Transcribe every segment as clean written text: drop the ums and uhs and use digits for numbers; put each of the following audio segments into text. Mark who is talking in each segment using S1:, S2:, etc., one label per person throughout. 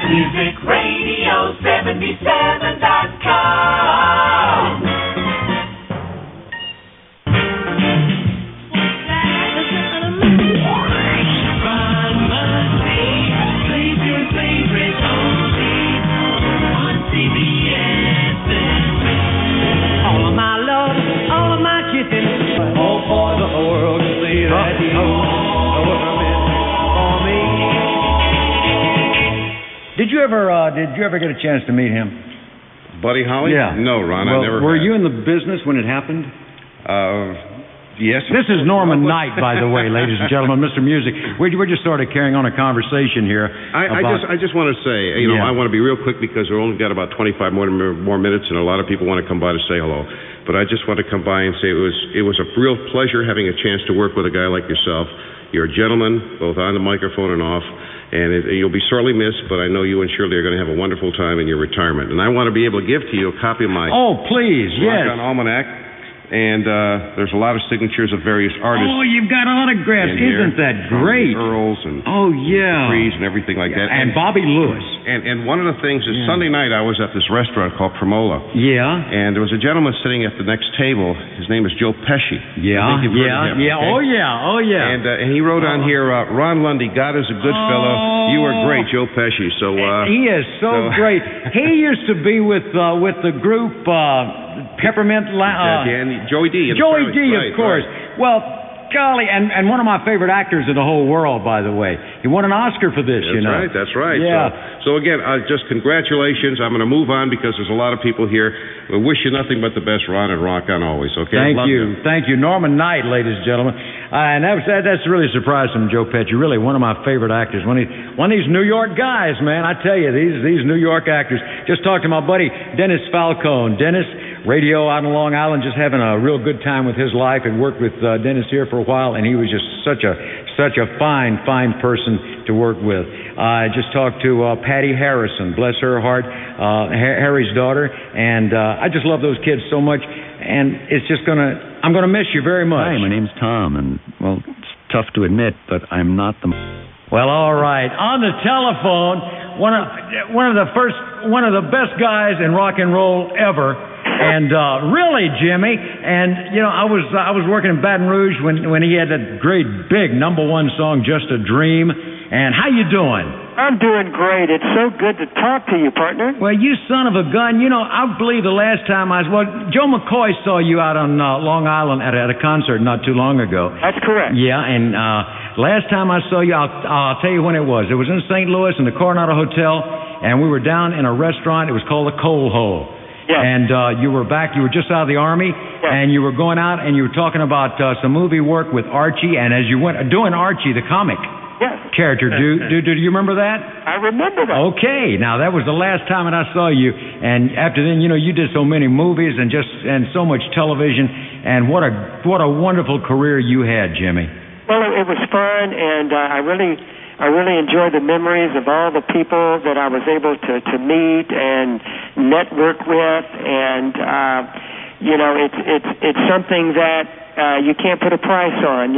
S1: MusicRadio77.com.
S2: Did you ever get a chance to meet him?
S3: Buddy Holly?
S2: Yeah.
S3: No, Ron,
S2: well,
S3: I never.
S2: Were you in the business when it happened?
S3: Yes.
S2: This is Norman Knight, by the way, ladies and gentlemen, Mr. Music. We're just sort of carrying on a conversation here.
S3: I just want to say, I want to be real quick because we've only got about 25 more minutes, and a lot of people want to come by to say hello. But I just want to come by and say it was a real pleasure having a chance to work with a guy like yourself. You're a gentleman, both on the microphone and off. And you'll be sorely missed, but I know you and Shirley are going to have a wonderful time in your retirement. And I want to be able to give to you a copy of my
S2: please, yes.
S3: Rock On Almanac. And there's a lot of signatures of various artists.
S2: Oh, you've got autographs. Isn't that great?
S3: Earls and
S2: Freeze
S3: and everything like that.
S2: And Bobby Lewis.
S3: And one of the things is Sunday night I was at this restaurant called Premola.
S2: Yeah.
S3: And there was a gentleman sitting at the next table. His name is Joe Pesci.
S2: Yeah.
S3: I think you've heard of him, okay?
S2: Oh, yeah.
S3: And he wrote on here, Ron Lundy, God is a good fellow. You are great, Joe Pesci. So
S2: he is so great. He used to be with the group Peppermint
S3: and Joey D.
S2: Joey D, of course. Right. Well, golly, and one of my favorite actors in the whole world, by the way. He won an Oscar for this,
S3: That's right.
S2: Yeah.
S3: So again, just congratulations. I'm going to move on because there's a lot of people here. We wish you nothing but the best, Ron, and rock on always, okay?
S2: Thank you. Norman Knight, ladies and gentlemen. And that's really a surprise from Joe Pesci. Really, one of my favorite actors. One of these New York guys, man. I tell you, these New York actors. Just talked to my buddy Dennis Falcone. Dennis, radio out on Long Island, just having a real good time with his life, and worked with Dennis here for a while, and he was just such a fine person to work with. I just talked to Patty Harrison, bless her heart, Harry's daughter, and I just love those kids so much, and I'm gonna miss you very much.
S4: Hi, my name's Tom, and well, it's tough to admit, but I'm not the.
S2: Well, all right. On the telephone, one of the best guys in rock and roll ever. And really, Jimmy, and I was working in Baton Rouge when he had that great big #1 song, Just a Dream. And how you doing?
S5: I'm doing great. It's so good to talk to you, partner.
S2: Well, you son of a gun. I believe the last time Joe McCoy saw you out on Long Island at a concert not too long ago.
S5: That's correct.
S2: Yeah, and last time I saw you, I'll tell you when it was. It was in St. Louis in the Coronado Hotel, and we were down in a restaurant. It was called the Coal Hole.
S5: Yeah.
S2: And you were just out of the Army, and you were going out and you were talking about some movie work with Archie, and as you went doing Archie, the comic character, do you remember that?
S5: I remember that.
S2: Okay, now that was the last time that I saw you, and after then, you did so many movies and so much television, and what a wonderful career you had, Jimmy.
S5: Well, it was fun, and I really enjoyed the memories of all the people that I was able to meet and network with, and it's something that you can't put a price on.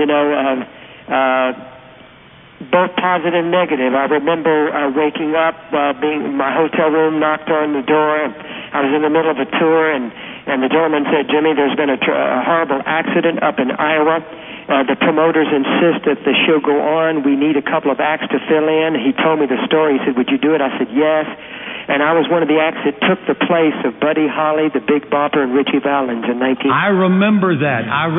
S5: Both positive and negative. I remember waking up, being in my hotel room, knocked on the door. I was in the middle of a tour, and the gentleman said, "Jimmy, there's been a horrible accident up in Iowa. The promoters insist that the show go on. We need a couple of acts to fill in." He told me the story. He said, "Would you do it?" I said, "Yes." And I was one of the acts that took the place of Buddy Holly, the Big Bopper, and Richie Valens in 19...
S2: I remember that. I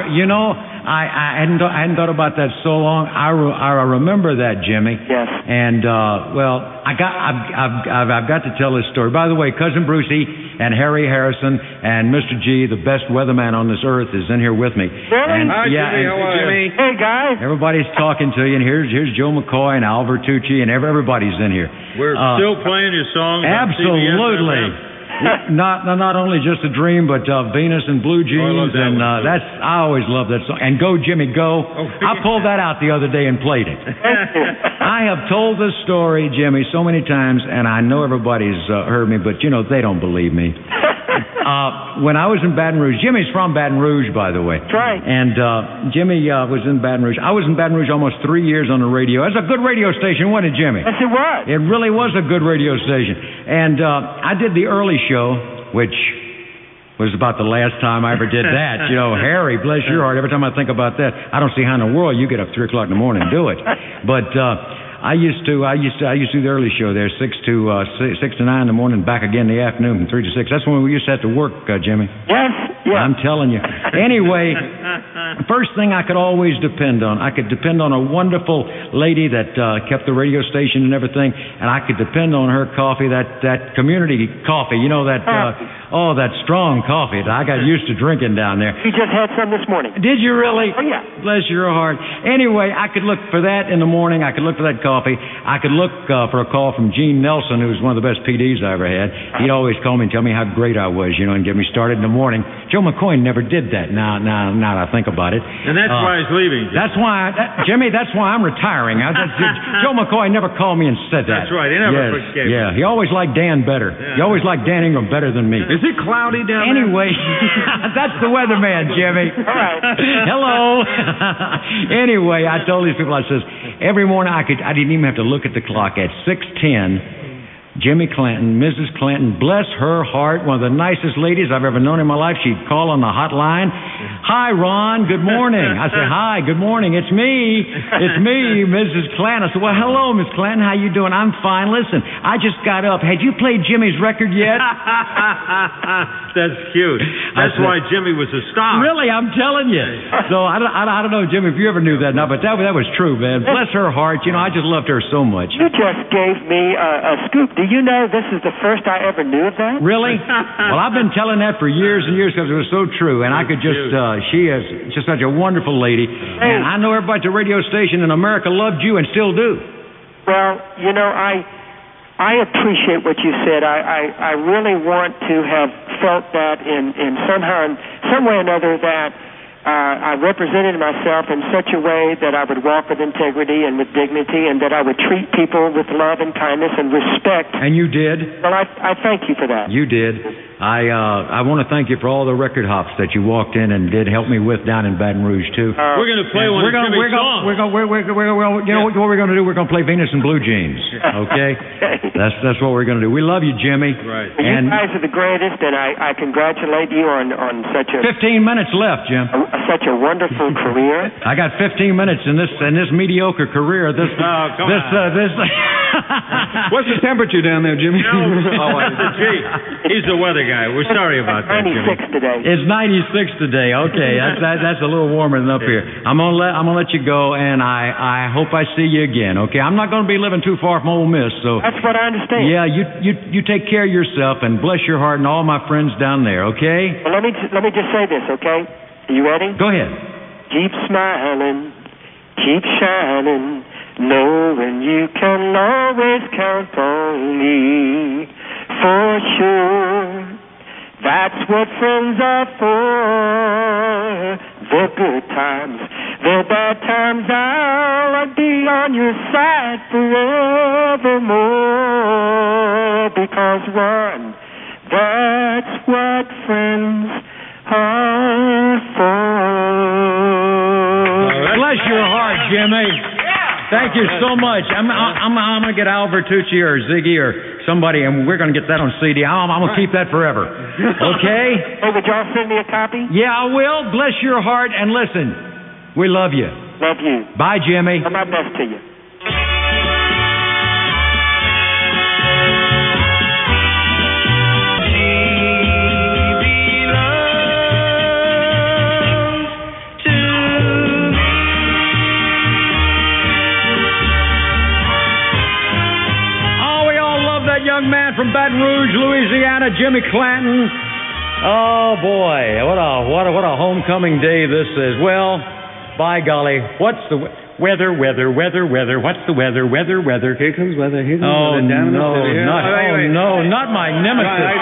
S2: hadn't thought about that so long. I remember that, Jimmy.
S5: Yes.
S2: And I've got to tell this story. By the way, Cousin Brucey and Harry Harrison and Mr. G, the best weatherman on this earth, is in here with me.
S5: Really?
S3: Hi, Jimmy. How are you?
S5: Hey, guys.
S2: Everybody's talking to you, and here's Joe McCoy and Al Vertucci, and everybody's in here.
S6: We're still playing your songs.
S2: Absolutely. Not only Just a Dream, but Venus and Blue Jeans, and I always love that song. And Go Jimmy Go. I pulled that out the other day and played it. I have told this story, Jimmy, so many times, and I know everybody's heard me, but they don't believe me. when I was in Baton Rouge, Jimmy's from Baton Rouge, by the way.
S5: That's right.
S2: And Jimmy was in Baton Rouge. I was in Baton Rouge almost 3 years on the radio. It was a good radio station, wasn't it, Jimmy?
S5: Yes, it was.
S2: It really was a good radio station. And I did the early show, which was about the last time I ever did that. You know, Harry, bless your heart. Every time I think about that, I don't see how in the world you get up 3 o'clock in the morning and do it. But I used to do the early show there, 6 to 9 in the morning, back again in the afternoon, from 3 to 6. That's when we used to have to work, Jimmy.
S5: Yes, yeah.
S2: I'm telling you. Anyway, first thing I could always depend on, I could depend on a wonderful lady that kept the radio station and everything, and I could depend on her coffee, that community coffee, you know, that that strong coffee that I got used to drinking down there.
S5: You just had some this morning.
S2: Did you really?
S5: Oh, yeah.
S2: Bless your heart. Anyway, I could look for that in the morning. I could look for that coffee. I could look for a call from Gene Nelson, who was one of the best PDs I ever had. He'd always call me and tell me how great I was, you know, and get me started in the morning. Joe McCoy never did that. Now that I think about it.
S6: And that's why he's leaving.
S2: That's why, Jimmy, that's why I'm retiring. Joe McCoy never called me and said that.
S6: That's right. He never forgave me.
S2: Yeah, he always liked Dan better.
S6: Yeah.
S2: He always liked Dan Ingram better than me.
S6: Is it cloudy down there?
S2: Anyway, that's the weatherman, Jimmy.
S5: All right.
S2: Hello. Anyway, I told these people, I says, every morning I didn't even have to look at the clock. At 6:10, Jimmy Clanton, Mrs. Clanton, bless her heart, one of the nicest ladies I've ever known in my life. She'd call on the hotline. Hi, Ron. Good morning. I said, hi. Good morning. It's me. It's me, Mrs. Clanton. I said, well, hello, Miss Clanton. How you doing? I'm fine. Listen, I just got up. Had you played Jimmy's record yet?
S6: That's cute. That's why Jimmy was a star.
S2: Really, I'm telling you. So I don't know, Jimmy, if you ever knew that or not, but that was true, man. Bless her heart. You know, I just loved her so much.
S5: You just gave me a scoop. Do you know this is the first I ever knew of that?
S2: Really? Well, I've been telling that for years and years because it was so true, and I could just, she is just such a wonderful lady, and I know everybody at the radio station in America loved you and still do.
S5: Well, you know, I appreciate what you said. I really want to have felt that in some way or another that I represented myself in such a way that I would walk with integrity and with dignity, and that I would treat people with love and kindness and respect.
S2: And you did.
S5: Well, I thank you for that.
S2: You did. I want to thank you for all the record hops that you walked in and did help me with down in Baton Rouge too.
S6: We're going to play one of Jimmy's songs.
S2: You know what we're going to do? We're going to play Venus in Blue Jeans. Okay. That's what we're going to do. We love you, Jimmy.
S6: Right.
S5: And you guys are the greatest, and I congratulate you on such a
S2: 15 minutes left, Jim.
S5: Such a wonderful career.
S2: I got 15 minutes in this mediocre career. This.
S4: What's the temperature down there, Jimmy?
S6: He's the weather guy. We're sorry about that, Jimmy.
S5: 96 today.
S2: It's 96 today. Okay, that's a little warmer than up here. I'm gonna let you go, and I hope I see you again. Okay, I'm not gonna be living too far from Ole Miss, so
S5: that's what I understand.
S2: Yeah, you take care of yourself, and bless your heart and all my friends down there. Okay.
S5: Well, let me just say this. Okay. Are you ready?
S2: Go ahead.
S5: Keep smiling, keep shining, knowing you can always count on me. For sure, that's what friends are for. The good times, the bad times, I'll be on your side forevermore. Because one, that's what friends are for.
S2: Bless your heart, Jimmy. Thank you so much. I'm going to get Al Bertucci or Ziggy or somebody, and we're going to get that on CD. I'm going to keep that forever. Okay?
S5: Hey, would y'all send me a copy?
S2: Yeah, I will. Bless your heart. And listen, we love you.
S5: Love you.
S2: Bye, Jimmy.
S5: My best to you.
S2: Young man from Baton Rouge, Louisiana, Jimmy Clanton. Oh boy, what a homecoming day this is. Well, by golly, what's the weather? What's the weather?
S4: Here comes weather. Here comes weather. Down
S2: not my nemesis.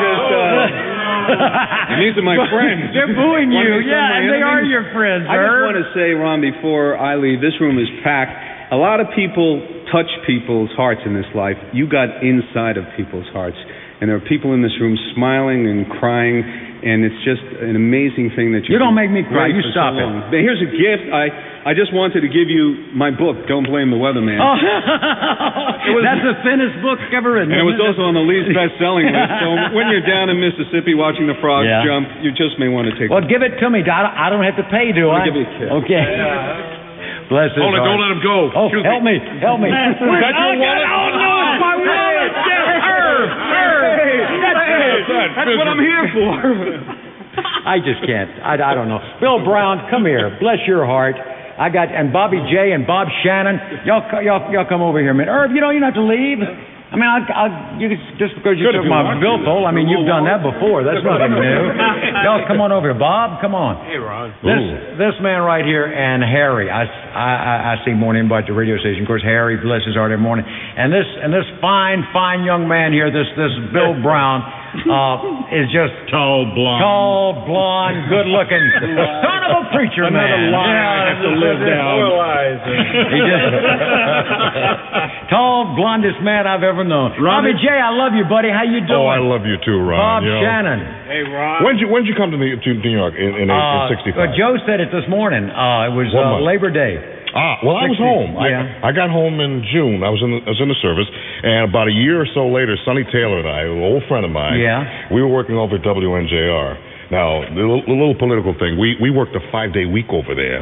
S4: These are my friends.
S2: They're booing you. Yeah, they are your friends, sir.
S4: I just want to say, Ron, before I leave, this room is packed. A lot of people touch people's hearts in this life. You got inside of people's hearts.
S7: and there are people in this room smiling and crying, and it's just an amazing thing that
S2: you don't make me cry. You stop it.
S7: But here's a gift. I just wanted to give you my book, Don't Blame the Weatherman.
S2: Oh. That's the thinnest book ever written.
S7: And it was also on the least best-selling list. So when you're down in Mississippi watching the frogs jump, you just may want to take it.
S2: Well, give it to me. I don't have to pay, do I?
S7: I'll give you a kiss.
S2: Okay. Bless his heart.
S3: Don't let him go.
S2: Oh, help me. Help me.
S3: Is that your wallet?
S2: Oh, no, it's my wallet.
S7: That's what I'm here for.
S2: I just can't. I don't know. Bill Brown, come here. Bless your heart. And Bobby J and Bob Shannon, y'all come over here a minute. Irv, you don't have to leave. I mean, just because you took my billfold, I mean, you've done that before. That's nothing new. Y'all come on over here. Bob, come on.
S6: Hey, Ron.
S2: This man right here and Harry, I see morning invite to the radio station. Of course, Harry, bless his heart, every morning. And this fine young man here, this Bill Brown, is just tall, blonde, good-looking, son of a preacher man.
S6: Another lie I have to live down. More lies.
S2: He just tall, blondest man I've ever known. Bobby J, I love you, buddy. How you doing?
S8: Oh, I love you too, Ron.
S2: Bob Shannon.
S6: Hey, Ron.
S8: When'd you come to New York in 65?
S2: Joe said it this morning. It was Labor Day.
S8: Well, I was home.
S2: Yeah.
S8: I got home in June. I was in the service, and about a year or so later, Sonny Taylor and I, an old friend of mine, we were working over at WNJR. Now, the little political thing, we worked a 5-day week over there,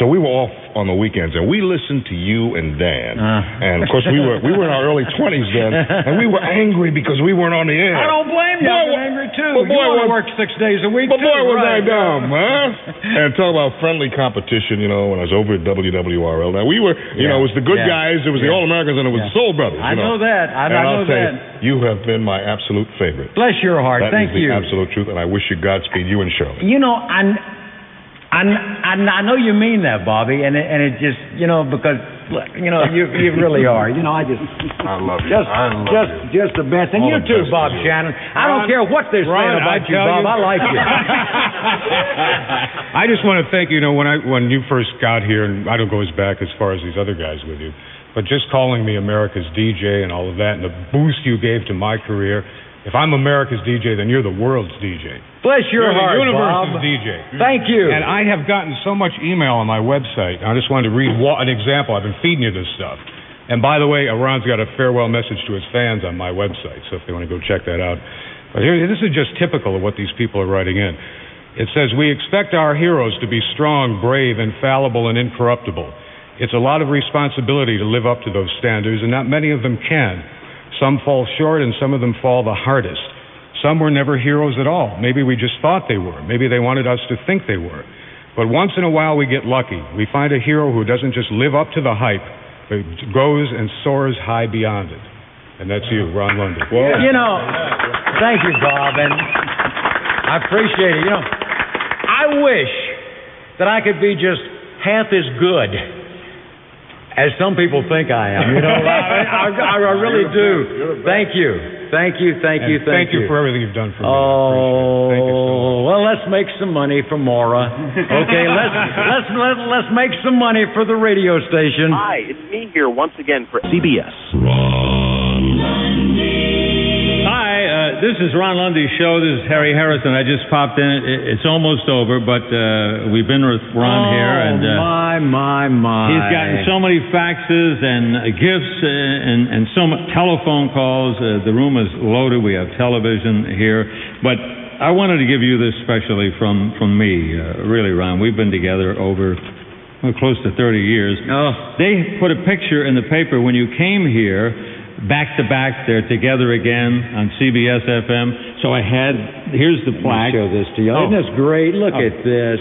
S8: so we were off on the weekends, and we listened to you and Dan, and of course we were in our early 20s then, and we were angry because we weren't on the air.
S2: I don't blame you. I'm angry too.
S8: But boy,
S2: you work 6 days a week.
S8: But boy, was I
S2: right.
S8: dumb, huh? And talk about friendly competition, when I was over at WWRL. Now we were, it was the good guys, it was the All Americans, and it was the Soul Brothers.
S2: I know that. I know that.
S8: You have been my absolute favorite.
S2: Bless your heart.
S8: Thank
S2: you.
S8: That is the absolute truth, and I wish you Godspeed, you and Shirley.
S2: I know you mean that, Bobby, and it just, because, you really are. I
S8: love you.
S2: Just the best. And you too, Bob Shannon. I don't care what they're saying about you, Bob. I like you.
S9: I just want to thank you. When you first got here, and I don't go as back as far as these other guys with you, but just calling me America's DJ and all of that, and the boost you gave to my career. If I'm America's DJ, then you're the world's DJ.
S2: Bless your heart,
S9: the universe's
S2: Bob.
S9: DJ.
S2: Thank you.
S9: And I have gotten so much email on my website. I just wanted to read an example. I've been feeding you this stuff. And by the way, Ron's got a farewell message to his fans on my website, so if they want to go check that out. But here, this is just typical of what these people are writing in. It says, we expect our heroes to be strong, brave, infallible, and incorruptible. It's a lot of responsibility to live up to those standards, and not many of them can. Some fall short, and some of them fall the hardest. Some were never heroes at all. Maybe we just thought they were. Maybe they wanted us to think they were. But once in a while we get lucky. We find a hero who doesn't just live up to the hype, but goes and soars high beyond it. And that's you, Ron Lundy.
S2: Thank you, Bob, and I appreciate it. I wish that I could be just half as good as some people think I am. I really do. Thank you. Thank you
S9: for everything you've done for me.
S2: Oh,
S9: thank you so much.
S2: Well, let's make some money for Maura. Okay, let's make some money for the radio station.
S10: Hi, it's me here once again for CBS.
S1: Ron Lundy.
S6: Hi, this is Ron Lundy's show. This is Harry Harrison. I just popped in. It's almost over, but we've been with Ron here, and
S2: my.
S6: He's gotten so many faxes and gifts and so much telephone calls. The room is loaded. We have television here, but I wanted to give you this specially from me. Really, Ron, we've been together over close to 30 years. They put a picture in the paper when you came here. Back to back, they're together again on CBS-FM. So here's the plaque.
S2: Let me show this to you. Isn't this great? Look at this.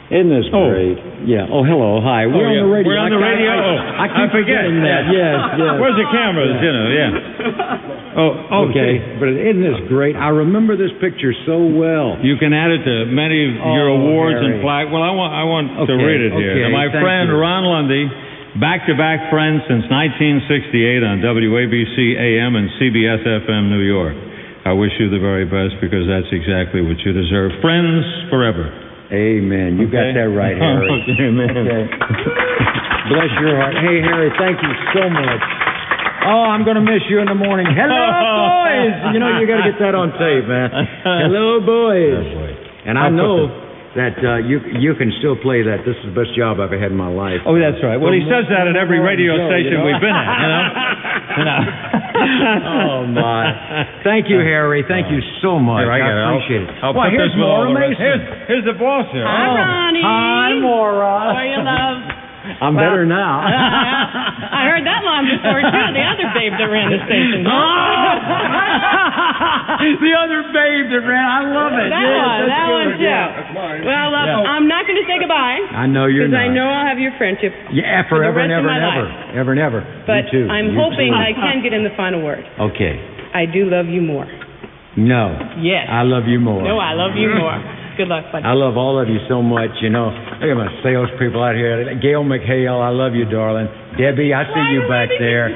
S2: Isn't this great? Yeah. Oh, hello. Hi. We're on the radio.
S6: We're on the radio?
S2: I keep forgetting that. Yes.
S6: Where's the cameras?
S2: Okay. But isn't this great? I remember this picture so well.
S6: You can add it to many of your awards and plaques. Well, I want to read it here.
S2: Okay,
S6: my friend Ron Lundy, back-to-back friends since 1968 on WABC AM and CBS-FM New York. I wish you the very best because that's exactly what you deserve. Friends forever.
S2: Amen. You got that right, Harry.
S6: Okay, man.
S2: Okay. Bless your heart. Hey, Harry, thank you so much. Oh, I'm going to miss you in the morning. Hello, boys. You know, you got to get that on tape, man. Hello, boys. And I know that you can still play that. This is the best job I've ever had in my life.
S6: Oh, that's right. Well, he says that at every radio station we've been at, you know?
S2: Oh, my. Thank you, Harry. Thank you so much. I appreciate it.
S6: Well,
S2: here's Maura Mason.
S6: Here's the boss here.
S11: Hi, Ronnie.
S2: Hi, Maura.
S11: How are you, love?
S2: I'm better now.
S11: I heard that line before, too. The other babe that ran the station.
S2: The other babe that ran. I love it.
S11: That one, too.
S2: Yeah, that's mine.
S11: Well, I'm not going to say goodbye.
S2: I know you're not.
S11: Because I know I'll have your friendship.
S2: Yeah, forever and ever and ever. Ever and ever.
S11: But
S2: you too.
S11: I'm hoping I can get in the final word.
S2: Okay.
S11: I do love you more.
S2: No.
S11: Yes.
S2: I love you more.
S11: No, I love you more. Good luck, buddy.
S2: I love all of you so much, you know. Look at my salespeople out here. Gail McHale, I love you, darling. Debbie, I see you back there.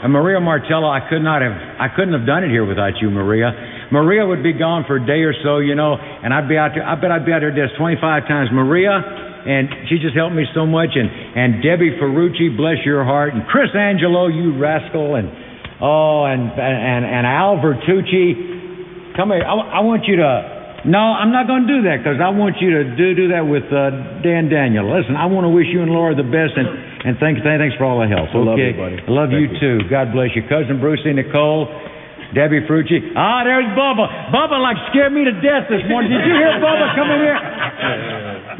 S2: And Maria Martello, I couldn't have done it here without you, Maria. Maria would be gone for a day or so, you know, and I'd be out there. I bet I'd be out there just 25 times. Maria, and she just helped me so much. And Debbie Ferrucci, bless your heart. And Chris Angelo, you rascal. And Al Vertucci. Come here. I want you to. No, I'm not going to do that because I want you to do that with Dan Daniel. Listen, I want to wish you and Laura the best and thanks for all the help. Okay?
S8: I love you, buddy.
S2: I love you too. God bless you. Cousin Brucey, Nicole, Debbie Frucci. There's Bubba. Bubba scared me to death this morning. Did you hear Bubba come in here?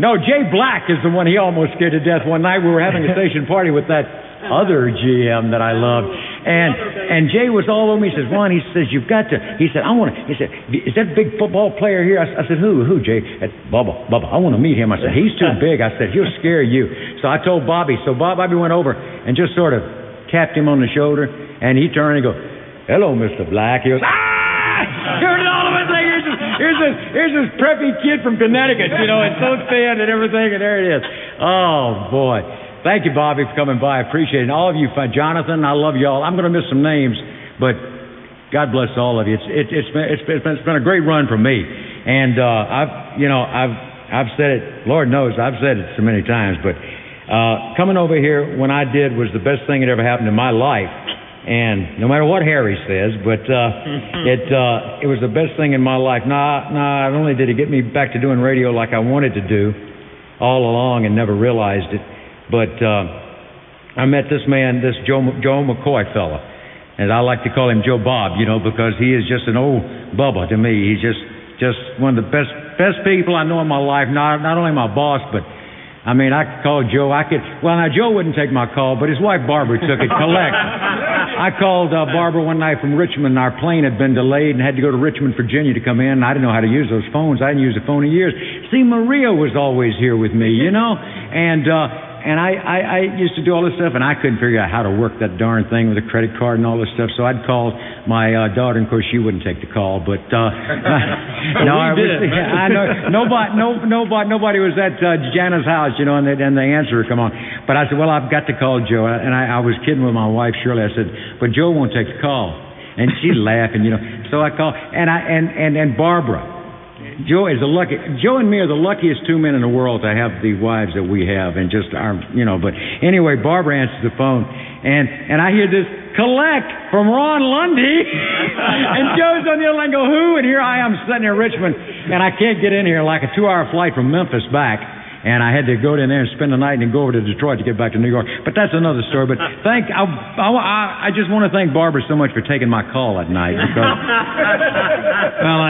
S2: No, Jay Black is the one he almost scared to death one night. We were having a station party with that other GM that I loved. And Jay was all over me. He says, Ron, he says, you've got to, he said, he said, is that big football player here? I said, who, Jay? Bubba, I want to meet him. I said, he's too big. I said, he'll scare you. So I told Bobby. So Bobby went over and just sort of tapped him on the shoulder, and he turned and goes, hello, Mr. Black. He goes, here's all of us. Here's this preppy kid from Connecticut, you know, and so thin and everything, and there it is. Oh, boy. Thank you, Bobby, for coming by. I appreciate it. And all of you, Jonathan, I love you all. I'm going to miss some names, but God bless all of you. It's been a great run for me, and I've said it. Lord knows I've said it so many times, but coming over here when I did was the best thing that ever happened in my life. And no matter what Harry says, but it was the best thing in my life. Not only did it get me back to doing radio like I wanted to do all along and never realized it, but I met this man, this Joe McCoy fella, and I like to call him Joe Bob, you know, because he is just an old Bubba to me. He's just one of the best people I know in my life. Not only my boss, but I mean, I could call Joe. Now Joe wouldn't take my call, but his wife Barbara took it. Collect. I called Barbara one night from Richmond. Our plane had been delayed and had to go to Richmond, Virginia to come in. I didn't know how to use those phones. I hadn't used a phone in years. See, Maria was always here with me, you know, and I used to do all this stuff, and I couldn't figure out how to work that darn thing with a credit card and all this stuff. So I'd call my daughter, and of course she wouldn't take the call. But nobody was at Jana's house, you know, and the answer would come on. But I said, well, I've got to call Joe, and I was kidding with my wife Shirley. I said, but Joe won't take the call, and she'd laugh, and you know. So I called, and Barbara. Joe and me are the luckiest two men in the world to have the wives that we have, and just our, you know. But anyway, Barbara answers the phone, and I hear this collect from Ron Lundy, and Joe's on the other line. Go who? And here I am sitting in Richmond, and I can't get in here, like a 2-hour flight from Memphis back. And I had to go in there and spend the night and then go over to Detroit to get back to New York. But that's another story. But I just want to thank Barbara so much for taking my call that night. Because
S12: well,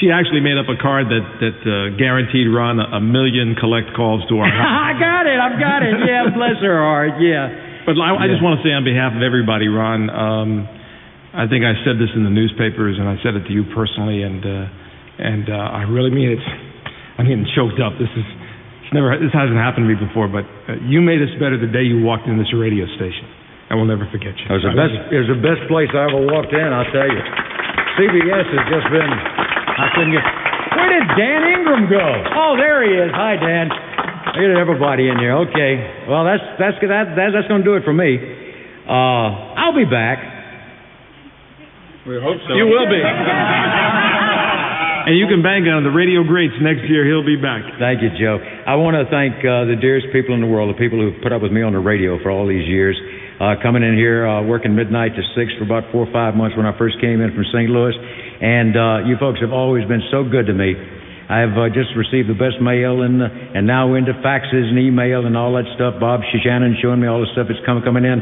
S12: she actually made up a card that guaranteed Ron a million collect calls to our house.
S2: I've got it. Yeah, bless her heart. Yeah.
S12: But I just want to say on behalf of everybody, Ron, I think I said this in the newspapers, and I said it to you personally, and I really mean it. I'm getting choked up. This hasn't happened to me before, but you made us better the day you walked in this radio station, and we'll never forget you.
S2: It was the best place I ever walked in, I'll tell you. CBS has just been, I couldn't get, where did Dan Ingram go? Oh, there he is. Hi, Dan. Look at everybody in here. Okay. Well, that's going to do it for me. I'll be back.
S12: We hope so.
S7: You will be.
S12: And you can bank on the radio greats. Next year, he'll be back.
S2: Thank you, Joe. I want to thank the dearest people in the world, the people who've put up with me on the radio for all these years. coming in here, working midnight to 6 for about 4 or 5 months when I first came in from St. Louis. And you folks have always been so good to me. I've just received the best mail and now into faxes and email and all that stuff. Bob Shannon showing me all the stuff that's coming in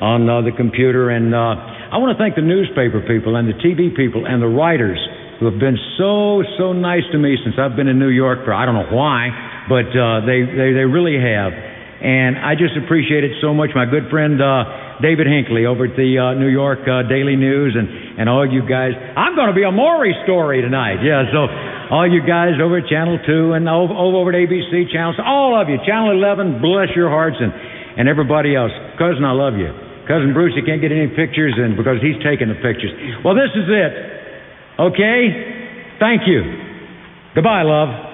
S2: on the computer. And I want to thank the newspaper people and the TV people and the writers who have been so nice to me since I've been in New York for I don't know why, but they really have. And I just appreciate it so much. My good friend David Hinckley over at the New York Daily News and all you guys. I'm going to be a Maury story tonight. Yeah, so all you guys over at Channel 2 and over at ABC Channels, all of you, Channel 11, bless your hearts, and everybody else. Cousin, I love you. Cousin Bruce, he can't get any pictures in because he's taking the pictures. Well, this is it. Okay? Thank you. Goodbye, love.